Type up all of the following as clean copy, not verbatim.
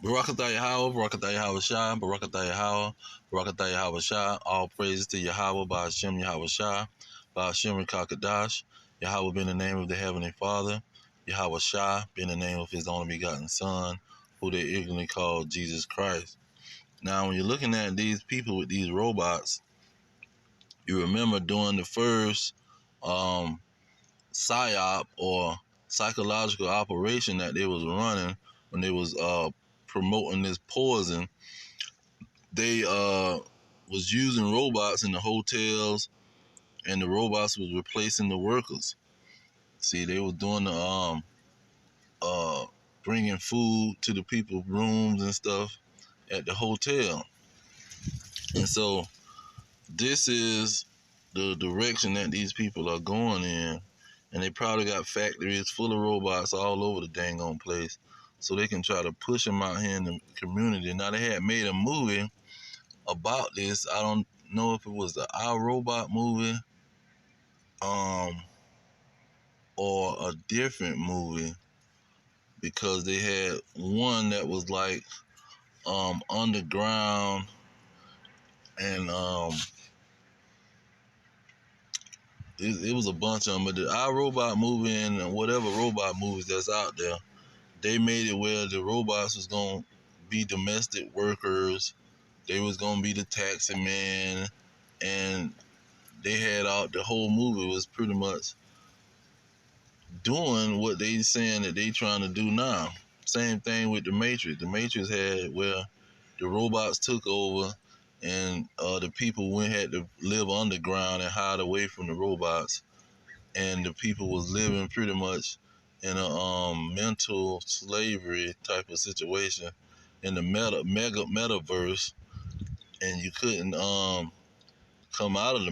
Barakatah Yahweh, Barakatah Yahweh Shah, Barakatah Yahweh, Barakatah Yahweh Shah. All praises to Yahweh by Hashem Yahweh Shah, by Hashem Rakakadash. Yahweh being the name of the Heavenly Father. Yahweh Shah being the name of His only begotten Son, who they ignorantly call Jesus Christ. Now, when you're looking at these people with these robots, you remember during the first psyop or psychological operation that they was running when they was promoting this poison. They was using robots in the hotels, and the robots was replacing the workers. See, they was doing the uh bringing food to the people's rooms and stuff at the hotel. And so this is the direction that these people are going in, and they probably got factories full of robots all over the dang on place, so they can try to push them out here in the community. Now, they had made a movie about this. I don't know if it was the I, Robot movie, um, or a different movie, because they had one that was like underground, and it was a bunch of them. But the I, Robot movie and whatever robot movies that's out there, they made it where the robots was gonna be domestic workers. They was gonna be the taxi man, and they had out the whole movie was pretty much doing what they saying that they trying to do now. Same thing with the Matrix. The Matrix had where the robots took over, and the people had to live underground and hide away from the robots, and the people was living pretty much in a mental slavery type of situation in the metaverse, and you couldn't come out of the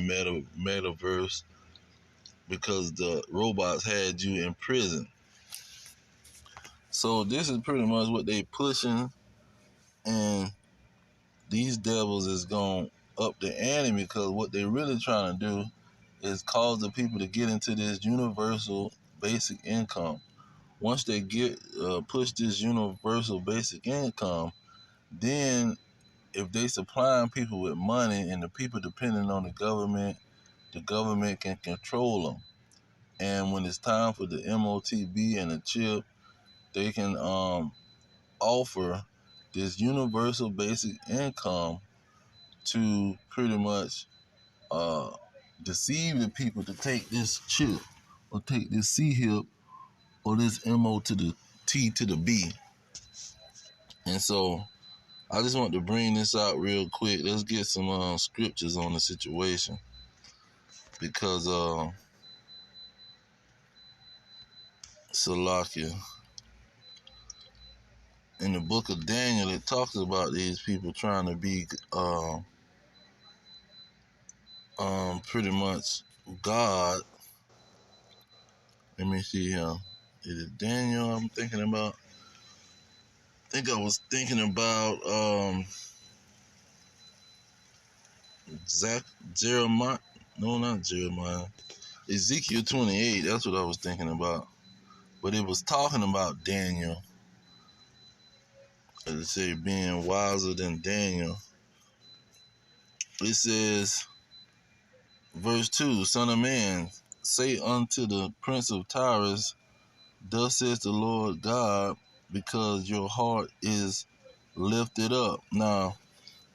metaverse because the robots had you in prison. So this is pretty much what they pushing, and these devils is going up the ante, because what they really trying to do is cause the people to get into this universal basic income. Once they get push this universal basic income, then if they supplying people with money and the people depending on the government can control them. And when it's time for the MOTB and the chip, they can offer this universal basic income to pretty much uh, deceive the people to take this chip or take this C hip or this MO to the T to the B. And so I just want to bring this out real quick. Let's get some scriptures on the situation, because Salakia, in the book of Daniel, it talks about these people trying to be pretty much God. Let me see here. Is it Daniel I'm thinking about? I think I was thinking about Jeremiah. No, not Jeremiah. Ezekiel 28. That's what I was thinking about. But it was talking about Daniel. As it say, being wiser than Daniel. It says, verse 2, Son of man, say unto the prince of Tyrus, thus says the Lord God, because your heart is lifted up. Now,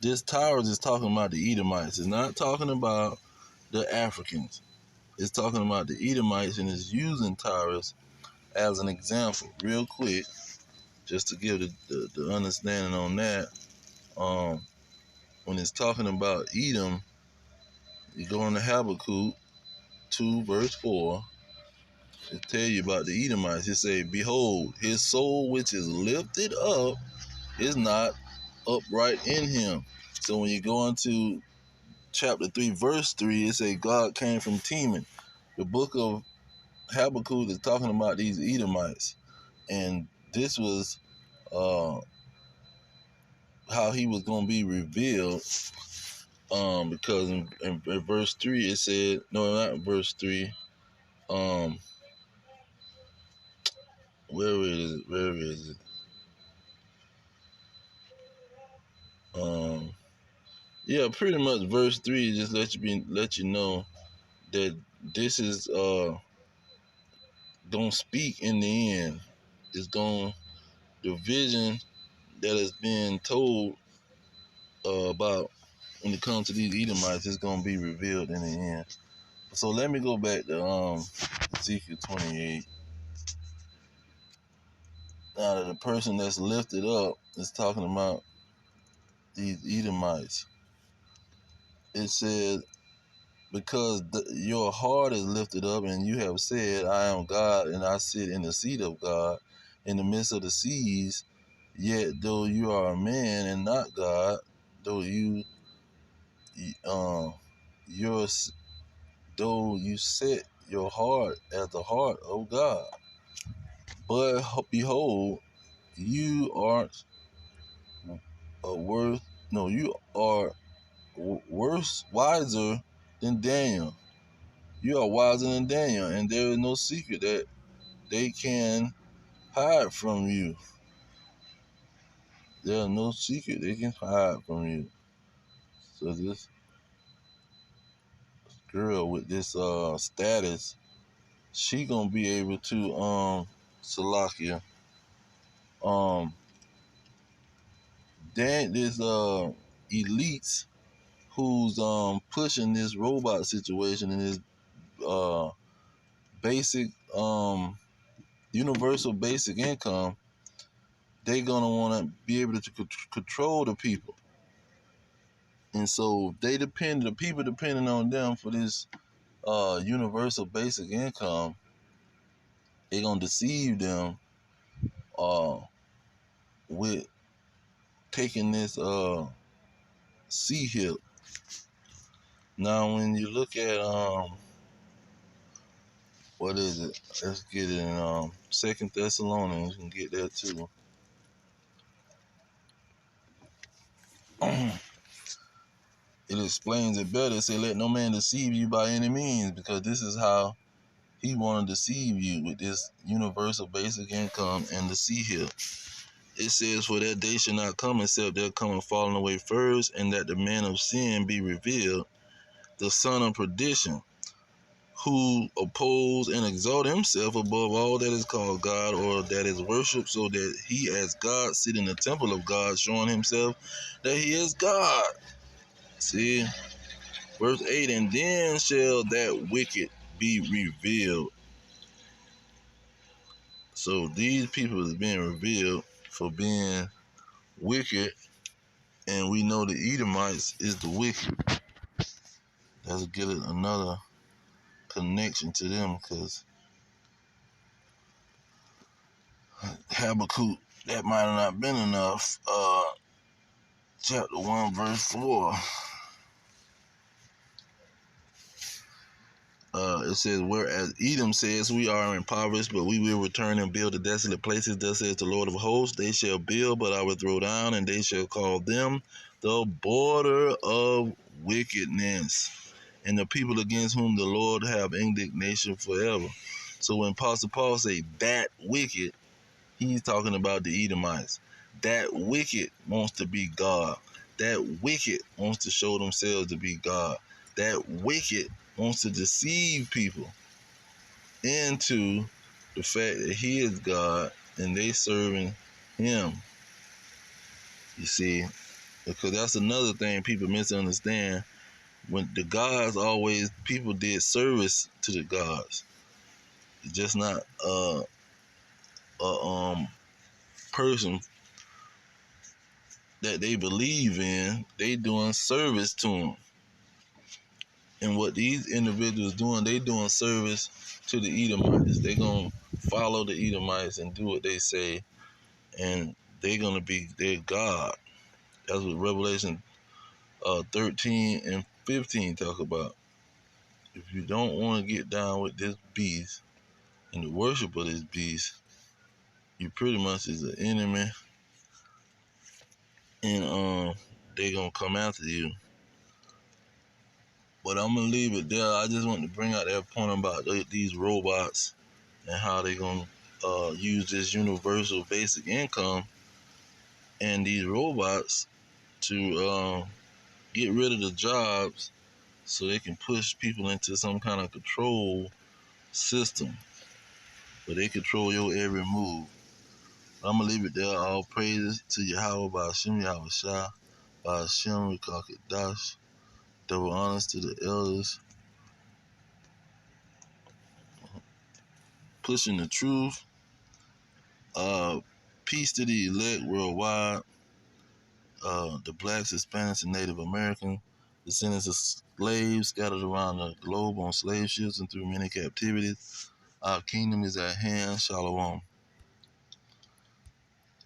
this Tyrus is talking about the Edomites. It's not talking about the Africans. It's talking about the Edomites, and it's using Tyrus as an example. Real quick, just to give the understanding on that, when it's talking about Edom, you go into Habakkuk 2, verse 4, it tell you about the Edomites. It say, behold, his soul which is lifted up is not upright in him. So when you go into chapter 3, verse 3, it say God came from Teman. The book of Habakkuk is talking about these Edomites. And this was how he was going to be revealed, because in verse 3 it said, no, not verse 3, where is it? Yeah, pretty much verse 3 just let you know that this is gonna speak in the end. It's gonna the vision that is being told about when it comes to these Edomites is gonna be revealed in the end. So let me go back to Ezekiel 28. Now that the person that's lifted up is talking about these Edomites. It says, because your heart is lifted up, and you have said, I am God, and I sit in the seat of God in the midst of the seas. Yet though you are a man and not God, though yours, though you set your heart as the heart of God, but behold, you are worth. No, you are worse, wiser than Daniel. You are wiser than Daniel, and there is no secret that they can hide from you. There is no secret they can hide from you. So this girl with this status, she gonna be able to Salakia this elites who's pushing this robot situation and this uh basic universal basic income. They gonna want to be able to control the people, and so the people depending on them for this universal basic income. They gonna deceive them uh with taking this sea hip. Now when you look at what is it? Let's get it in Second Thessalonians. You can get that too. It explains it better. It say, let no man deceive you by any means, because this is how he want to deceive you with this universal basic income and the sea hill. It says, for that day shall not come except there come a falling away first, and that the man of sin be revealed, the son of perdition, who oppose and exalt himself above all that is called God or that is worshipped, so that he as God sit in the temple of God, showing himself that he is God. See, verse 8, and then shall that wicked be revealed. So these people is being revealed for being wicked, and we know the Edomites is the wicked. Let's get another connection to them, because Habakkuk, that might have not been enough. Chapter 1, verse 4. It says, whereas Edom says, we are impoverished, but we will return and build the desolate places. Thus says the Lord of hosts, they shall build, but I will throw down, and they shall call them the border of wickedness, and the people against whom the Lord have indignation forever. So when Apostle Paul say that wicked, he's talking about the Edomites. That wicked wants to be God. That wicked wants to show themselves to be God. That wicked wants to deceive people into the fact that he is God and they serving him. You see, because that's another thing people misunderstand. When the gods always, people did service to the gods. It's just not a person that they believe in. They doing service to them. And what these individuals doing, they doing service to the Edomites. They gonna follow the Edomites and do what they say, and they gonna be their God. That's what Revelation 13 and 15 talk about. If you don't want to get down with this beast and the worship of this beast, you pretty much is an enemy, and they gonna come after you. But I'm gonna leave it there. I just want to bring out that point about these robots and how they gonna use this universal basic income and these robots to get rid of the jobs so they can push people into some kind of control system where they control your every move. I'm gonna leave it there. All praises to Yahweh by Hashem Yahweh Shah by Hashem Dash. Double honors to the elders, pushing the truth. Peace to the elect worldwide. The blacks, Hispanics, and Native American descendants of slaves scattered around the globe on slave ships and through many captivities. Our kingdom is at hand. Shalom.